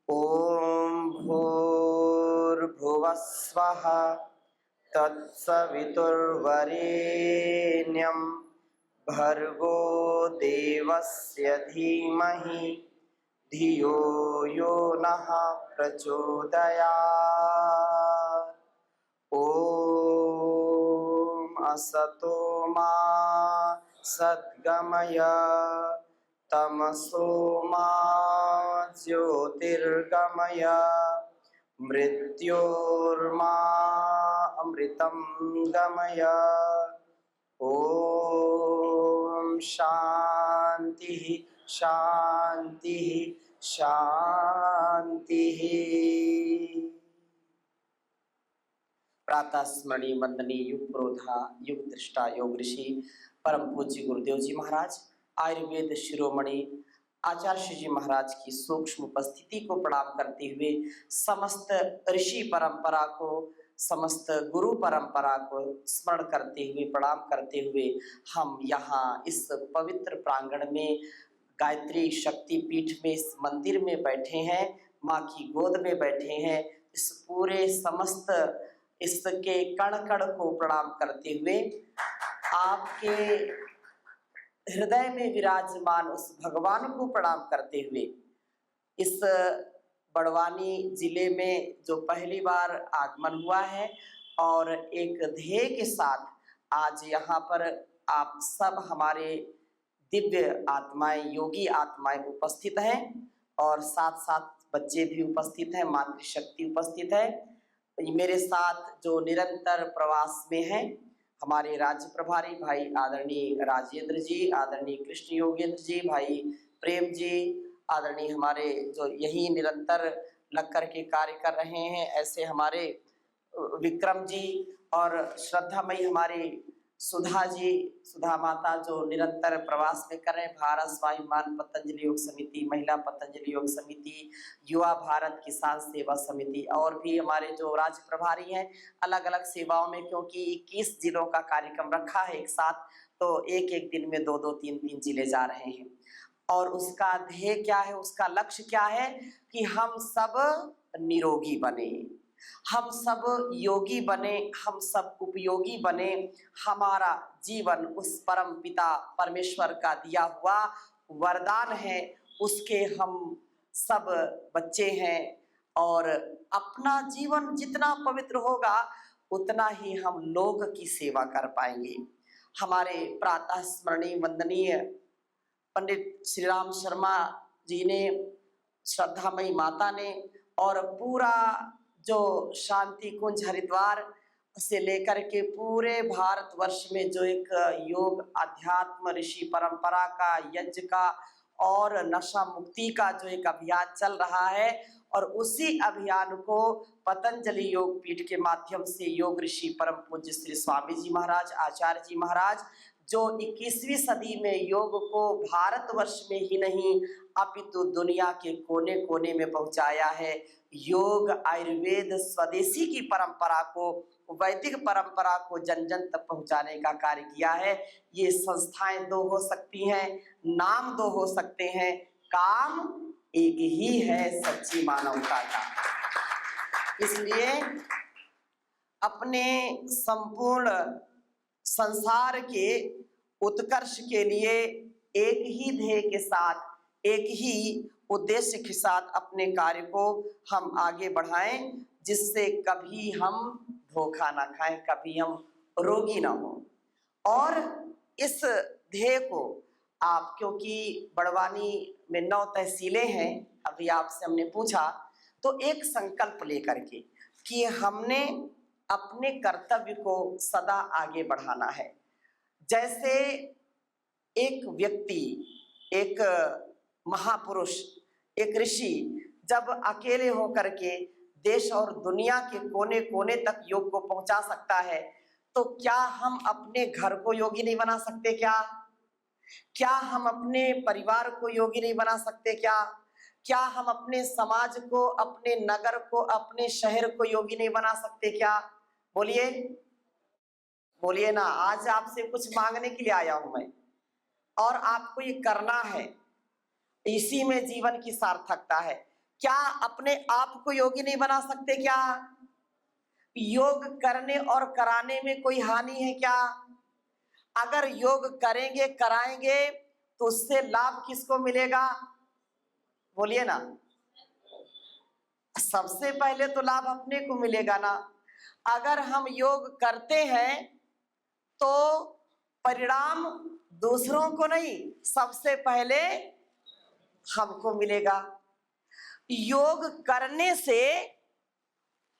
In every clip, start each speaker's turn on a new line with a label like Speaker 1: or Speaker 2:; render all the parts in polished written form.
Speaker 1: ॐ भूर्भुवस्वः तत्सवितुर्वरेण्यं भर्गो देवस्य धीमहि धियो यो नः प्रचोदयात्। ॐ असतो मा सद्गमय तमसो मा ज्योतिर्गमय मृत्योर्मा अमृतं गमय। ॐ शान्तिः शान्तिः शान्तिः। प्रातः स्मरणीय वंदनीय युग प्रोधा युग दृष्टा योग ऋषि परम पूज्य गुरुदेव जी महाराज आयुर्वेद शिरोमणि आचार्य जी महाराज की सूक्ष्म उपस्थिति को प्रणाम करते हुए समस्त ऋषि परंपरा को समस्त गुरु परंपरा को स्मरण करते हुए प्रणाम करते हुए हम यहाँ इस पवित्र प्रांगण में गायत्री शक्ति पीठ में इस मंदिर में बैठे हैं, माँ की गोद में बैठे हैं। इस पूरे समस्त इसके कण कण को प्रणाम करते हुए आपके हृदय में विराजमान उस भगवान को प्रणाम करते हुए इस बड़वानी जिले में जो पहली बार आगमन हुआ है और एक ध्येय के साथ आज यहाँ पर आप सब हमारे दिव्य आत्माएं योगी आत्माएं उपस्थित हैं और साथ साथ बच्चे भी उपस्थित हैं, मातृशक्ति उपस्थित है। मेरे साथ जो निरंतर प्रवास में हैं हमारे राज्य प्रभारी भाई आदरणीय राजेंद्र जी, आदरणीय कृष्ण योगेंद्र जी, भाई प्रेम जी, आदरणीय हमारे जो यही निरंतर लग कर के कार्य कर रहे हैं ऐसे हमारे विक्रम जी और श्रद्धामयी हमारी सुधा जी, सुधा माता जो निरंतर प्रवास में कर रहे हैं, भारत स्वाभिमान पतंजलि योग समिति, महिला पतंजलि योग समिति, युवा भारत किसान सेवा समिति और भी हमारे जो राज्य प्रभारी हैं अलग अलग सेवाओं में, क्योंकि 21 जिलों का कार्यक्रम रखा है एक साथ, तो एक एक दिन में 2-2 3-3 जिले जा रहे हैं। और उसका ध्येय क्या है, उसका लक्ष्य क्या है कि हम सब निरोगी बने, हम सब योगी बने, हम सब उपयोगी बने। हमारा जीवन उस परम पिता परमेश्वर का दिया हुआ वरदान है, उसके हम सब बच्चे हैं और अपना जीवन जितना पवित्र होगा उतना ही हम लोग की सेवा कर पाएंगे। हमारे प्रातः स्मरणीय वंदनीय पंडित श्री राम शर्मा जी ने, श्रद्धामयी माता ने और पूरा जो शांति कुंज हरिद्वार से लेकर के पूरे भारतवर्ष में जो एक योग अध्यात्म ऋषि परंपरा का यज्ञ का और नशा मुक्ति का जो एक अभियान चल रहा है और उसी अभियान को पतंजलि योग पीठ के माध्यम से योग ऋषि परम पूज्य श्री स्वामी जी महाराज, आचार्य जी महाराज जो 21वीं सदी में योग को भारतवर्ष में ही नहीं अपितु दुनिया के कोने कोने में पहुंचाया है। योग आयुर्वेद स्वदेशी की परंपरा को, वैदिक परंपरा को जन जन तक पहुंचाने का कार्य किया है। ये संस्थाएं दो हो सकती हैं, नाम दो हो सकते हैं, काम एक ही है, सच्ची मानवता का। इसलिए अपने संपूर्ण संसार के उत्कर्ष के लिए एक ही ध्येय के साथ, एक ही उद्देश्य के साथ अपने कार्य को हम आगे बढ़ाएं, जिससे कभी हम धोखा ना खाएं, कभी हम रोगी ना हो। और इस ध्येय को आप, क्योंकि बड़वानी में 9 तहसीलें हैं, अभी आपसे हमने पूछा, तो एक संकल्प लेकर के कि हमने अपने कर्तव्य को सदा आगे बढ़ाना है। जैसे एक व्यक्ति, एक महापुरुष, एक ऋषि जब अकेले होकर के देश और दुनिया के कोने कोने तक योग को पहुंचा सकता है, तो क्या हम अपने घर को योगी नहीं बना सकते? क्या हम अपने परिवार को योगी नहीं बना सकते? क्या हम अपने समाज को, अपने नगर को, अपने शहर को योगी नहीं बना सकते? क्या बोलिए, बोलिए ना। आज आपसे कुछ मांगने के लिए आया हूं मैं और आपको ये करना है, इसी में जीवन की सार्थकता है। क्या अपने आप को योगी नहीं बना सकते क्या? योग करने और कराने में कोई हानि है क्या? अगर योग करेंगे कराएंगे तो उससे लाभ किसको मिलेगा? बोलिए ना। सबसे पहले तो लाभ अपने को मिलेगा ना। अगर हम योग करते हैं तो परिणाम दूसरों को नहीं, सबसे पहले हमको मिलेगा। योग करने से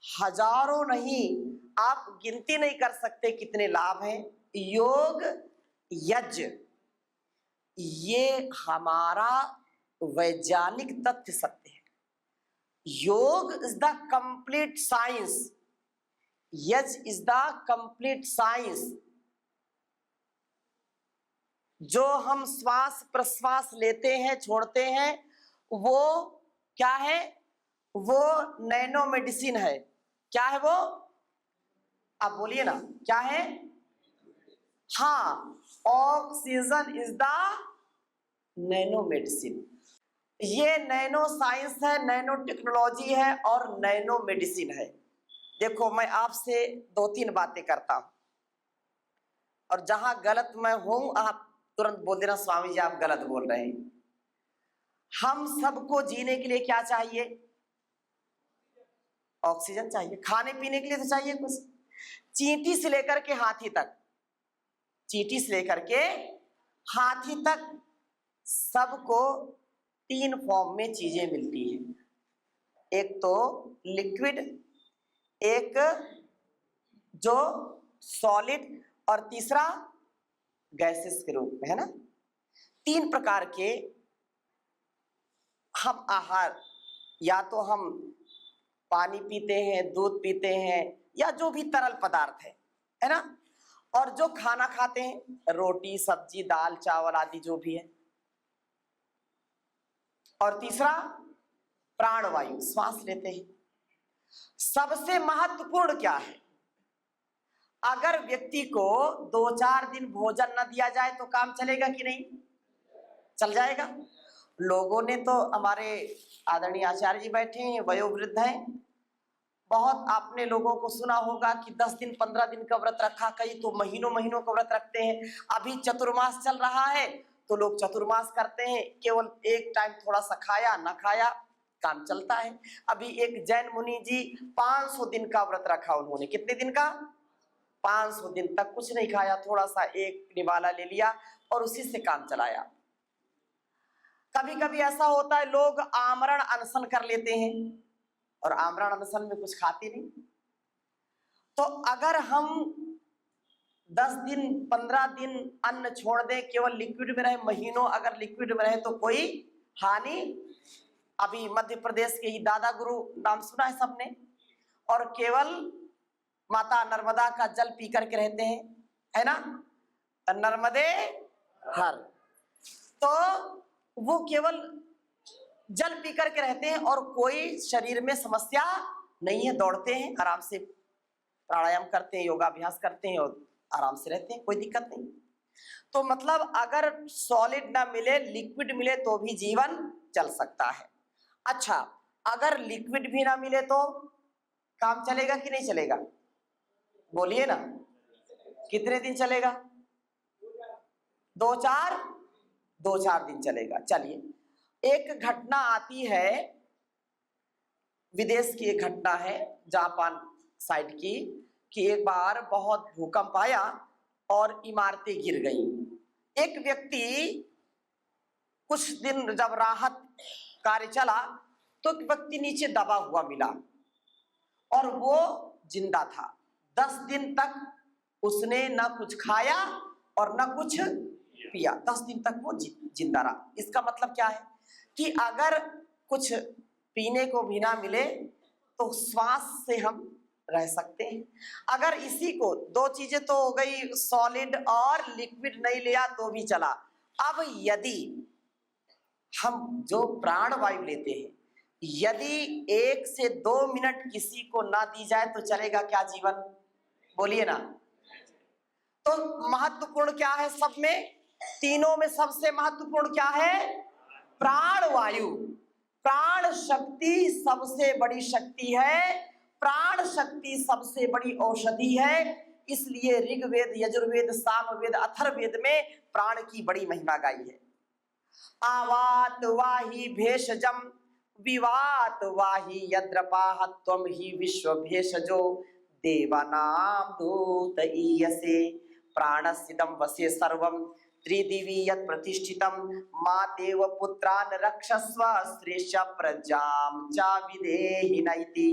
Speaker 1: हजारों नहीं, आप गिनती नहीं कर सकते कितने लाभ हैं। योग यज्ञ, ये हमारा वैज्ञानिक तथ्य सत्य है। योग इज द कंप्लीट साइंस, यज्ञ इज द कंप्लीट साइंस। जो हम श्वास प्रश्वास लेते हैं छोड़ते हैं वो क्या है? वो नैनो मेडिसिन है। क्या है वो? आप बोलिए ना, क्या है? हाँ, oxygen is the nano medicine. ये नैनो साइंस है, नैनो टेक्नोलॉजी है और नैनो मेडिसिन है। देखो, मैं आपसे 2-3 बातें करता हूं और जहां गलत मैं हूं आप तुरंत बोल देना स्वामी जी आप गलत बोल रहे हैं। हम सबको जीने के लिए क्या चाहिए? ऑक्सीजन चाहिए। खाने पीने के लिए तो चाहिए कुछ। चींटी से लेकर के हाथी तक, चींटी से लेकर के हाथी तक सबको 3 फॉर्म में चीजें मिलती हैं। एक तो लिक्विड, एक जो सॉलिड और तीसरा गैसेस के रूप में, है ना। 3 प्रकार के हम आहार, या तो हम पानी पीते हैं, दूध पीते हैं या जो भी तरल पदार्थ है ना, और जो खाना खाते हैं रोटी सब्जी दाल चावल आदि जो भी है, और तीसरा प्राणवायु श्वास लेते हैं। सबसे महत्वपूर्ण क्या है? अगर व्यक्ति को 2-4 दिन भोजन न दिया जाए तो काम चलेगा कि नहीं? चल जाएगा। लोगों ने तो, हमारे आदरणीय आचार्य जी बैठे हैं, वयोवृद्ध हैं, बहुत आपने लोगों को सुना होगा कि 10 दिन 15 दिन का व्रत रखा, कई तो महीनों महीनों का व्रत रखते हैं। अभी चतुर्मास चल रहा है तो लोग चतुर्मास करते हैं, केवल एक टाइम थोड़ा सा खाया ना खाया काम चलता है। अभी एक जैन मुनि जी 500 दिन का व्रत रखा उन्होंने। कितने दिन का? 500 दिन तक कुछ नहीं खाया, थोड़ा सा एक निवाला ले लिया और उसी से काम चलाया। कभी कभी ऐसा होता है लोग आमरण अनशन कर लेते हैं और आमरण अनशन में कुछ खाते नहीं। तो अगर हम 10 दिन 15 दिन अन्न छोड़ दें, केवल लिक्विड में रहे, महीनों अगर लिक्विड में रहे तो कोई हानि। अभी मध्य प्रदेश के ही दादा गुरु नाम सुना है सबने, और केवल माता नर्मदा का जल पी करके रहते हैं, है ना, नर्मदे हर। तो वो केवल जल पी करके रहते हैं और कोई शरीर में समस्या नहीं है, दौड़ते हैं आराम से, प्राणायाम करते हैं, योगाभ्यास करते हैं और आराम से रहते हैं, कोई दिक्कत नहीं। तो मतलब अगर सॉलिड ना मिले, लिक्विड मिले तो भी जीवन चल सकता है। अच्छा, अगर लिक्विड भी ना मिले तो काम चलेगा कि नहीं चलेगा? बोलिए ना, कितने दिन चलेगा? 2-4 दिन चलेगा। चलिए, एक घटना आती है, विदेश की एक घटना है, जापान साइड की, कि एक बार बहुत भूकंप आया और इमारतें गिर गईं। एक व्यक्ति कुछ दिन जब राहत कार्य चला तो एक व्यक्ति नीचे दबा हुआ मिला और वो जिंदा था। 10 दिन तक उसने ना कुछ खाया और ना कुछ पिया, 10 दिन तक वो जिंदा रहा। इसका मतलब क्या है कि अगर कुछ पीने को भी ना मिले तो श्वास से हम रह सकते हैं। अगर इसी को, 2 चीजें तो हो गई, सॉलिड और लिक्विड नहीं लिया तो भी चला। अब यदि हम जो प्राणवायु लेते हैं, यदि 1 से 2 मिनट किसी को ना दी जाए तो चलेगा क्या जीवन? बोलिए ना। तो महत्वपूर्ण क्या है सब में? तीनों में सबसे महत्वपूर्ण क्या है? प्राणवायु। प्राण शक्ति सबसे बड़ी शक्ति है, प्राण शक्ति सबसे बड़ी औषधि है। इसलिए ऋग्वेद, यजुर्वेद, सामवेद, अथर्ववेद में प्राण की बड़ी महिमा गाई है। आवात वाहि भेषजम विवात वाहि यद्रपाह त्वं हि विश्व भेषजो देवानां दूत ईयसे प्राणस्यदं वसे सर्वं त्रिदिवि यत् प्रतिष्ठितं मातेव पुत्रान् रक्षस्व श्रेष्ठ प्रजां च विदेहि नैति।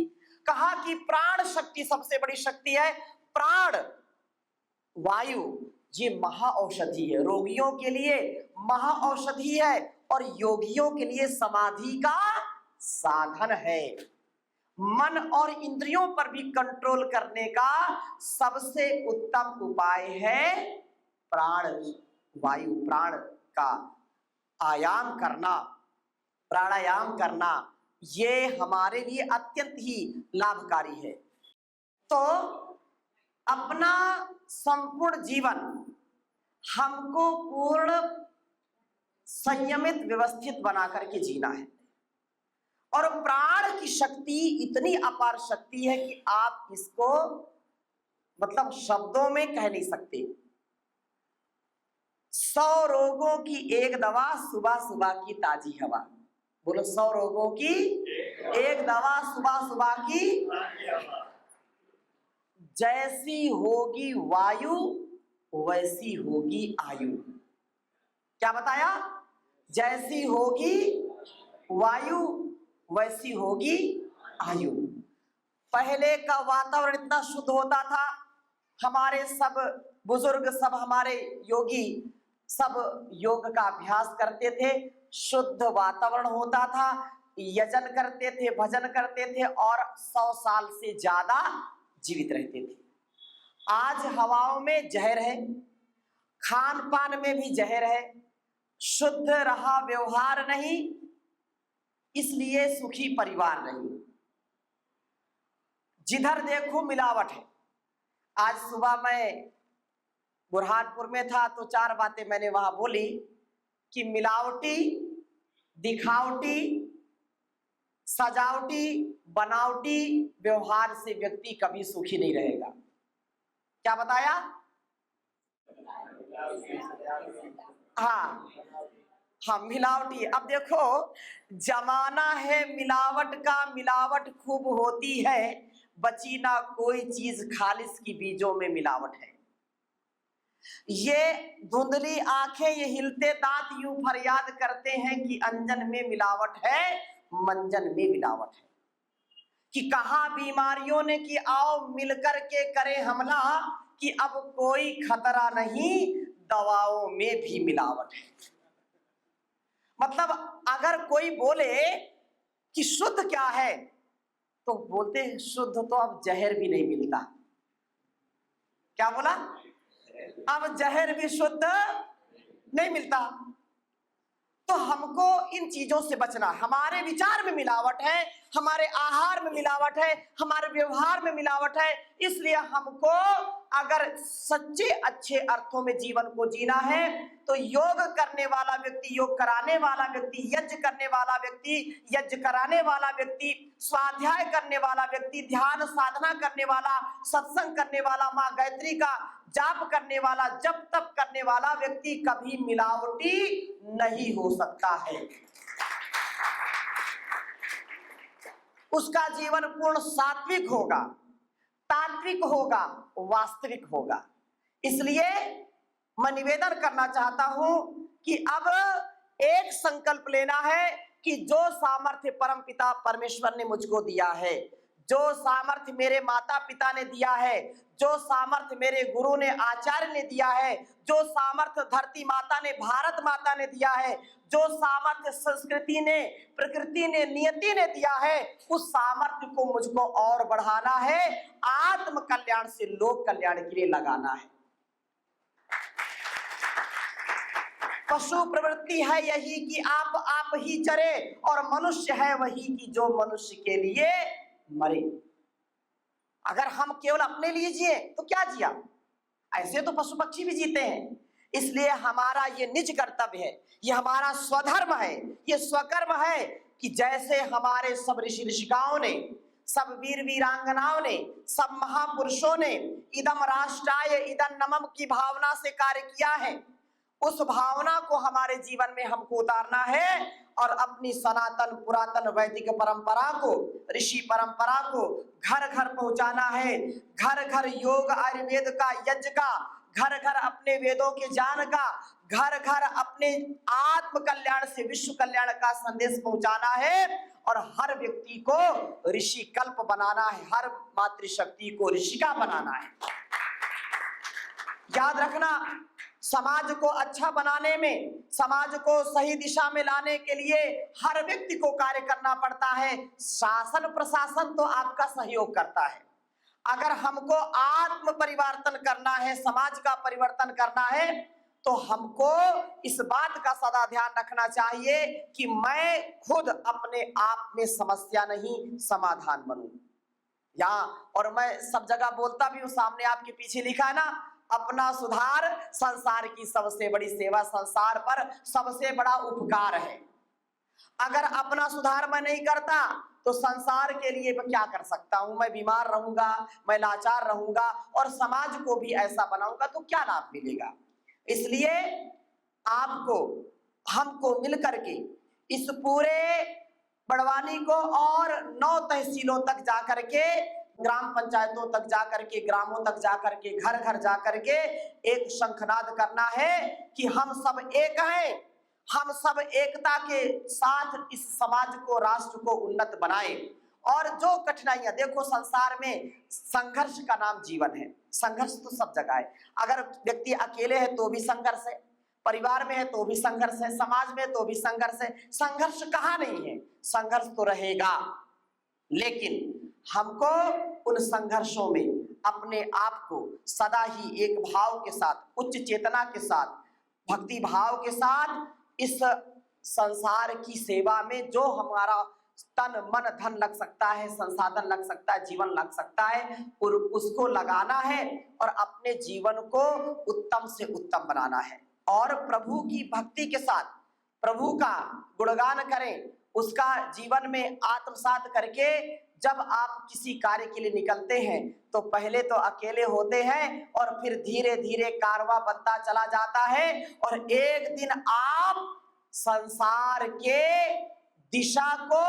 Speaker 1: कहा कि प्राण शक्ति सबसे बड़ी शक्ति है। प्राण वायु ये महाऔषधि है, रोगियों के लिए महाऔषधि है और योगियों के लिए समाधि का साधन है। मन और इंद्रियों पर भी कंट्रोल करने का सबसे उत्तम उपाय है प्राण वायु, प्राण का आयाम करना, प्राणायाम करना, ये हमारे लिए अत्यंत ही लाभकारी है। तो अपना संपूर्ण जीवन हमको पूर्ण संयमित व्यवस्थित बना करके जीना है। और प्राण की शक्ति इतनी अपार शक्ति है कि आप इसको मतलब शब्दों में कह नहीं सकते। 100 रोगों की एक दवा सुबह सुबह की ताजी हवा। बोलो 100 रोगों की एक दवा सुबह सुबह की। जैसी होगी वायु वैसी होगी आयु। क्या बताया? जैसी होगी वायु वैसी होगी आयु। पहले का वातावरण इतना शुद्ध होता था, हमारे सब बुजुर्ग, सब हमारे योगी सब योग का अभ्यास करते थे, शुद्ध वातावरण होता था, यजन करते थे, भजन करते थे और 100 साल से ज्यादा जीवित रहते थे। आज हवाओं में जहर है, खान पान में भी जहर है, शुद्ध रहा व्यवहार नहीं, इसलिए सुखी परिवार नहीं। जिधर देखो मिलावट है। आज सुबह मैं बुरहानपुर में था तो 4 बातें मैंने वहां बोली कि मिलावटी, दिखावटी, सजावटी, बनावटी व्यवहार से व्यक्ति कभी सुखी नहीं रहेगा। क्या बताया? हाँ, मिलावटी। अब देखो जमाना है मिलावट का, मिलावट खूब होती है, बची ना कोई चीज खालिस की बीजों में मिलावट है। ये धुंधली आंखें, ये हिलते दांत यूं फरियाद करते हैं कि अंजन में मिलावट है, मंजन में मिलावट है। कि कहा बीमारियों ने कि आओ मिलकर के करें हमला, कि अब कोई खतरा नहीं, दवाओं में भी मिलावट है। मतलब अगर कोई बोले कि शुद्ध क्या है तो बोलते हैं शुद्ध तो अब जहर भी नहीं मिलता। क्या बोला? अब जहर भी शुद्ध नहीं मिलता। तो हमको इन चीजों से बचना। हमारे विचार में मिलावट है, हमारे आहार में मिलावट है, हमारे व्यवहार में मिलावट है। इसलिए हमको अगर सच्चे अच्छे अर्थों में जीवन को जीना है तो योग करने वाला व्यक्ति, योग कराने वाला व्यक्ति, यज्ञ करने वाला व्यक्ति, यज्ञ कराने वाला व्यक्ति, स्वाध्याय करने वाला व्यक्ति, ध्यान साधना करने वाला, सत्संग करने वाला, माँ गायत्री का जाप करने वाला, जप तप करने वाला व्यक्ति कभी मिलावटी नहीं हो सकता है। उसका जीवन पूर्ण सात्विक होगा, तात्विक होगा, वास्तविक होगा। इसलिए मैं निवेदन करना चाहता हूं कि अब एक संकल्प लेना है कि जो सामर्थ्य परमपिता परमेश्वर ने मुझको दिया है, जो सामर्थ्य मेरे माता पिता ने दिया है, जो सामर्थ्य मेरे गुरु ने, आचार्य ने दिया है, जो सामर्थ्य धरती माता ने, भारत माता ने दिया है, जो सामर्थ्य संस्कृति ने, प्रकृति ने, नियति ने दिया है, उस सामर्थ्य को मुझको और बढ़ाना है, आत्म कल्याण से लोक कल्याण के लिए लगाना है। पशु प्रवृत्ति है यही कि आप ही चरे, और मनुष्य है वही कि जो मनुष्य के लिए मरे। अगर हम केवल अपने लिए जिए तो क्या जिया? ऐसे तो पशु पक्षी भी जीते हैं। इसलिए हमारा ये निज कर्तव्य है, ये हमारा स्वधर्म है, ये स्वकर्म है कि जैसे हमारे सब ऋषि ऋषिकाओं ने, सब वीर वीरांगनाओं ने, सब महापुरुषों ने इदम राष्ट्राय इदम नमम की भावना से कार्य किया है, उस भावना को हमारे जीवन में हमको उतारना है और अपनी सनातन पुरातन वैदिक परंपरा को, ऋषि परंपरा को घर घर पहुंचाना है। घर घर योग आयुर्वेद का यज्ञ का, घर घर अपने वेदों के ज्ञान का, घर घर अपने आत्म कल्याण से विश्व कल्याण का संदेश पहुंचाना है और हर व्यक्ति को ऋषि कल्प बनाना है, हर मातृशक्ति को ऋषिका बनाना है। याद रखना, समाज को अच्छा बनाने में, समाज को सही दिशा में लाने के लिए हर व्यक्ति को कार्य करना पड़ता है। शासन प्रशासन तो आपका सहयोग करता है। अगर हमको आत्म परिवर्तन करना है, समाज का परिवर्तन करना है, तो हमको इस बात का सदा ध्यान रखना चाहिए कि मैं खुद अपने आप में समस्या नहीं समाधान बनूं। और मैं सब जगह बोलता भी हूं, सामने आपके पीछे लिखा है ना, अपना सुधार संसार की सबसे बड़ी सेवा, संसार पर सबसे बड़ा उपकार है। अगर अपना सुधार मैं नहीं करता तो संसार के लिए मैं क्या कर सकता हूं? मैं बीमार रहूंगा, मैं लाचार रहूंगा और समाज को भी ऐसा बनाऊंगा तो क्या लाभ मिलेगा? इसलिए आपको, हमको मिलकर के इस पूरे बड़वानी को और 9 तहसीलों तक जाकर के, ग्राम पंचायतों तक जाकर के, ग्रामों तक जाकर के, घर घर जाकर के एक शंखनाद करना है कि हम सब एक हैं, हम सब एकता के साथ इस समाज को, राष्ट्र को उन्नत बनाएं। और जो कठिनाइयां, देखो संसार में संघर्ष का नाम जीवन है। संघर्ष तो सब जगह है। अगर व्यक्ति अकेले है तो भी संघर्ष है, परिवार में है तो भी संघर्ष है, समाज में तो भी संघर्ष है। संघर्ष कहाँ नहीं है? संघर्ष तो रहेगा, लेकिन हमको उन संघर्षों में अपने आप को सदा ही एक भाव के साथ, उच्च चेतना के साथ, भक्ति भाव के साथ इस संसार की सेवा में जो हमारा तन मन धन लग सकता है, संसाधन लग सकता है, जीवन लग सकता है, और उसको लगाना है और अपने जीवन को उत्तम से उत्तम बनाना है। और प्रभु की भक्ति के साथ प्रभु का गुणगान करें, उसका जीवन में आत्मसात करके जब आप किसी कार्य के लिए निकलते हैं तो पहले तो अकेले होते हैं और फिर धीरे धीरे कारवां बनता चला जाता है और एक दिन आप संसार के दिशा को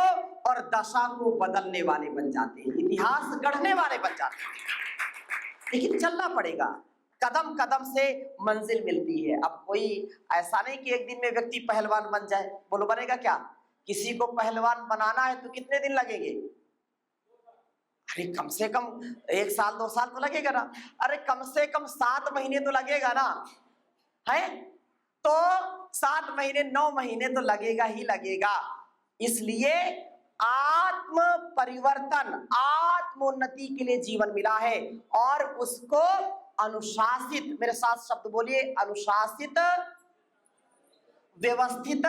Speaker 1: और दशा को बदलने वाले बन जाते हैं, इतिहास गढ़ने वाले बन जाते हैं। लेकिन चलना पड़ेगा, कदम कदम से मंजिल मिलती है। अब कोई ऐसा नहीं कि एक दिन में व्यक्ति पहलवान बन जाए। बोलो बनेगा क्या? किसी को पहलवान बनाना है तो कितने दिन लगेंगे? अरे कम से कम 1 साल 2 साल तो लगेगा ना। अरे कम से कम 7 महीने तो लगेगा ना, है? तो 7 महीने 9 महीने तो लगेगा ही लगेगा। इसलिए आत्म परिवर्तन, आत्मोन्नति के लिए जीवन मिला है और उसको अनुशासित, मेरे साथ शब्द बोलिए, अनुशासित, व्यवस्थित,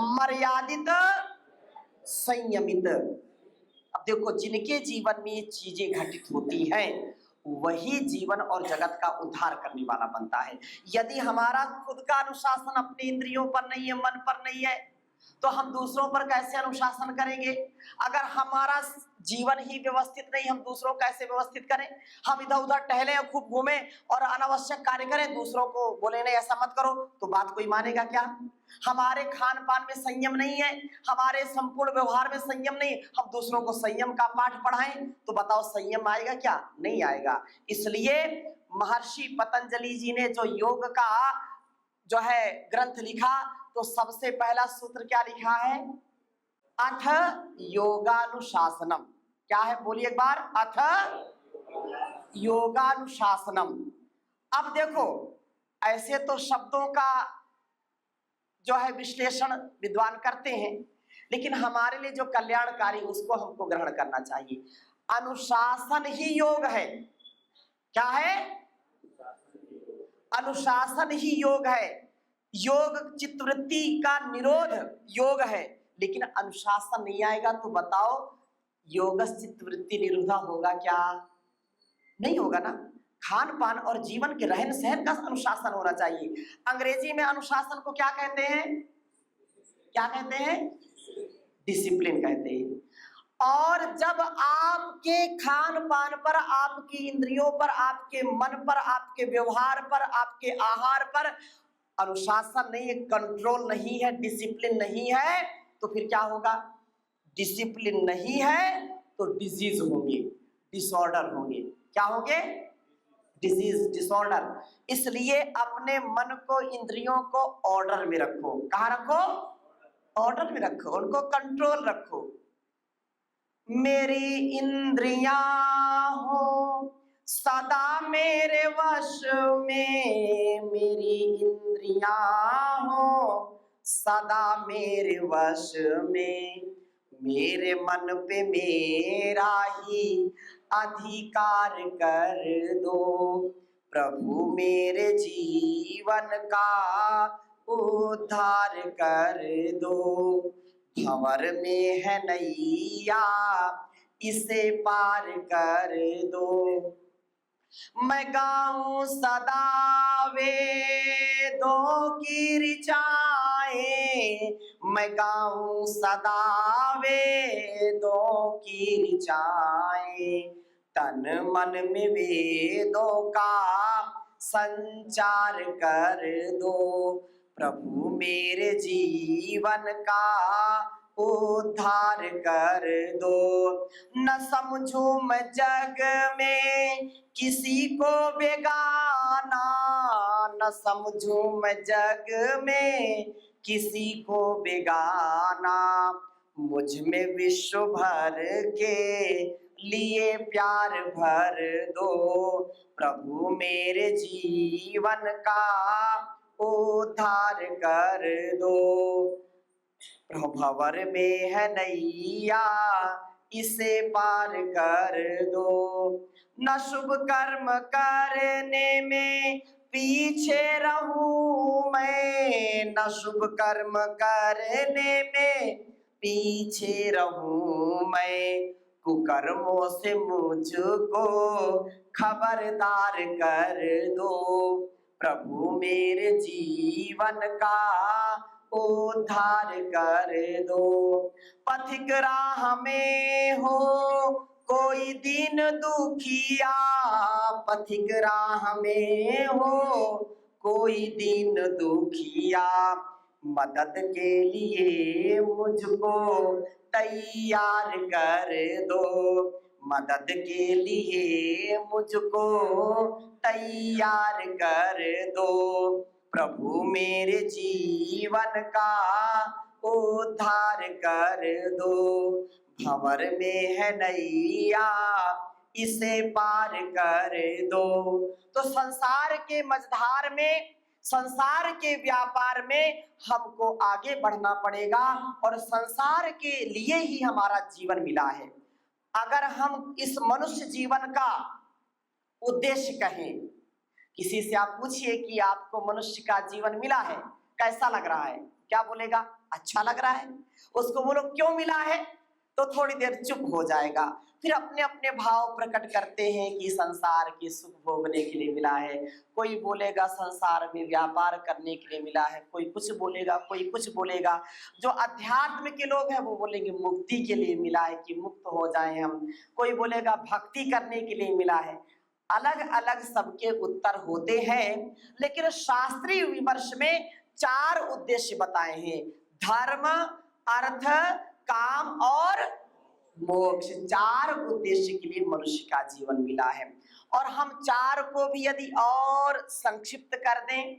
Speaker 1: मर्यादित, संयमित। अब देखो, जिनके जीवन में ये चीजें घटित होती हैं वही जीवन और जगत का उद्धार करने वाला बनता है। यदि हमारा खुद का अनुशासन अपने इंद्रियों पर नहीं है, मन पर नहीं है, तो हम दूसरों पर कैसे अनुशासन करेंगे? अगर हमारा जीवन ही व्यवस्थित नहीं, हम दूसरों को कैसे व्यवस्थित करें? हम इधर उधर टहले, खूब घूमें और अनावश्यक कार्य करें, दूसरों को बोले नहीं ऐसा मत करो, तो बात कोई मानेगा क्या? हमारे खान पान में संयम नहीं है, हमारे संपूर्ण व्यवहार में संयम नहीं, हम दूसरों को संयम का पाठ पढ़ाएं तो बताओ संयम आएगा क्या? नहीं आएगा। इसलिए महर्षि पतंजलि जी ने जो योग का जो है ग्रंथ लिखा, तो सबसे पहला सूत्र क्या लिखा है? अथ योगानुशासनम। क्या है? बोलिए एक बार, अथ योगानुशासनम। अब देखो, ऐसे तो शब्दों का जो है विश्लेषण विद्वान करते हैं, लेकिन हमारे लिए जो कल्याणकारी उसको हमको ग्रहण करना चाहिए। अनुशासन ही योग है। क्या है? अनुशासन ही योग है। योग चित्तवृत्ति का निरोध योग है, लेकिन अनुशासन नहीं आएगा तो बताओ योग चित्तवृत्ति निरोधा होगा क्या? नहीं होगा ना। खान पान और जीवन के रहन सहन का अनुशासन होना चाहिए। अंग्रेजी में अनुशासन को क्या कहते हैं? क्या कहते हैं? डिसिप्लिन कहते हैं। और जब आपके खान पान पर, आपकी इंद्रियों पर, आपके मन पर, आपके व्यवहार पर, आपके आहार पर अनुशासन नहीं है, कंट्रोल नहीं है, डिसिप्लिन नहीं है, तो फिर क्या होगा? डिसिप्लिन नहीं है तो डिजीज होंगे, डिसऑर्डर होंगे। क्या होंगे? Disease, disorder. इसलिए अपने मन को, इंद्रियों को ऑर्डर में रखो। कहाँ रखो? ऑर्डर में रखो, उनको कंट्रोल रखो। मेरी इंद्रियां हो सदा मेरे वश में, मेरी इंद्रियां हो सदा मेरे वश में, मेरे मन पे मेरा ही अधिकार कर दो, प्रभु मेरे जीवन का उद्धार कर दो। भंवर में है नैया इसे पार कर दो, मैं गाऊं सदा वेदों की ऋचाएं, मैं गाऊं सदा वेदों की ऋचाएं, तन मन में वेदों का संचार कर दो, प्रभु मेरे जीवन का उद्धार कर दो। न समझूं मैं जग में किसी को बेगाना, न समझूं मैं जग में किसी को बेगाना, मुझ में विश्व भर के लिए प्यार भर दो, प्रभु मेरे जीवन का उद्धार कर दो। भंवर में है नैया इसे पार कर दो, न शुभ कर्म करने में पीछे रहूं मैं, न शुभ कर्म करने में पीछे रहूं मैं, कुकर्मों से मुझको खबरदार कर दो, प्रभु मेरे जीवन का उद्धार कर दो। पथिक राह में हो कोई दीन दुखिया, पथिक राह में हो कोई दीन दुखिया, मदद के लिए मुझको तैयार कर दो, मदद के लिए मुझको तैयार कर दो, प्रभु मेरे जीवन का उद्धार कर दो। भंवर में है नैया इसे पार कर दो। तो संसार के मझधार में, संसार के व्यापार में हमको आगे बढ़ना पड़ेगा, और संसार के लिए ही हमारा जीवन मिला है। अगर हम इस मनुष्य जीवन का उद्देश्य कहें, किसी से आप पूछिए कि आपको मनुष्य का जीवन मिला है, कैसा लग रहा है, क्या बोलेगा? अच्छा लग रहा है। उसको बोलो क्यों मिला है, तो थोड़ी देर चुप हो जाएगा, फिर अपने अपने भाव प्रकट करते हैं कि संसार की सुख भोगने के लिए मिला है। कोई बोलेगा संसार में व्यापार करने के लिए मिला है, कोई कुछ बोलेगा, कोई कुछ बोलेगा। जो अध्यात्म के लोग हैं वो बोलेंगे मुक्ति के लिए मिला है कि मुक्त हो जाए हम, कोई बोलेगा भक्ति करने के लिए मिला है। अलग अलग सबके उत्तर होते हैं, लेकिन शास्त्रीय विमर्श में 4 उद्देश्य बताए हैं: धर्म, अर्थ, काम और मोक्ष। 4 उद्देश्य के लिए मनुष्य का जीवन मिला है। और हम 4 को भी यदि और संक्षिप्त कर दें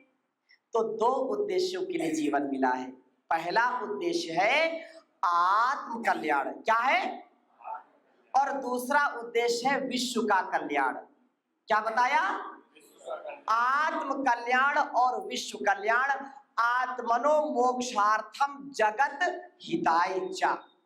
Speaker 1: तो 2 उद्देश्यों के लिए जीवन मिला है। पहला उद्देश्य है आत्म कल्याण, क्या है? और दूसरा उद्देश्य है विश्व का कल्याण। क्या बताया? आत्म कल्याण और विश्व कल्याण। आत्मनो मोक्षार्थम जगत हिताय च।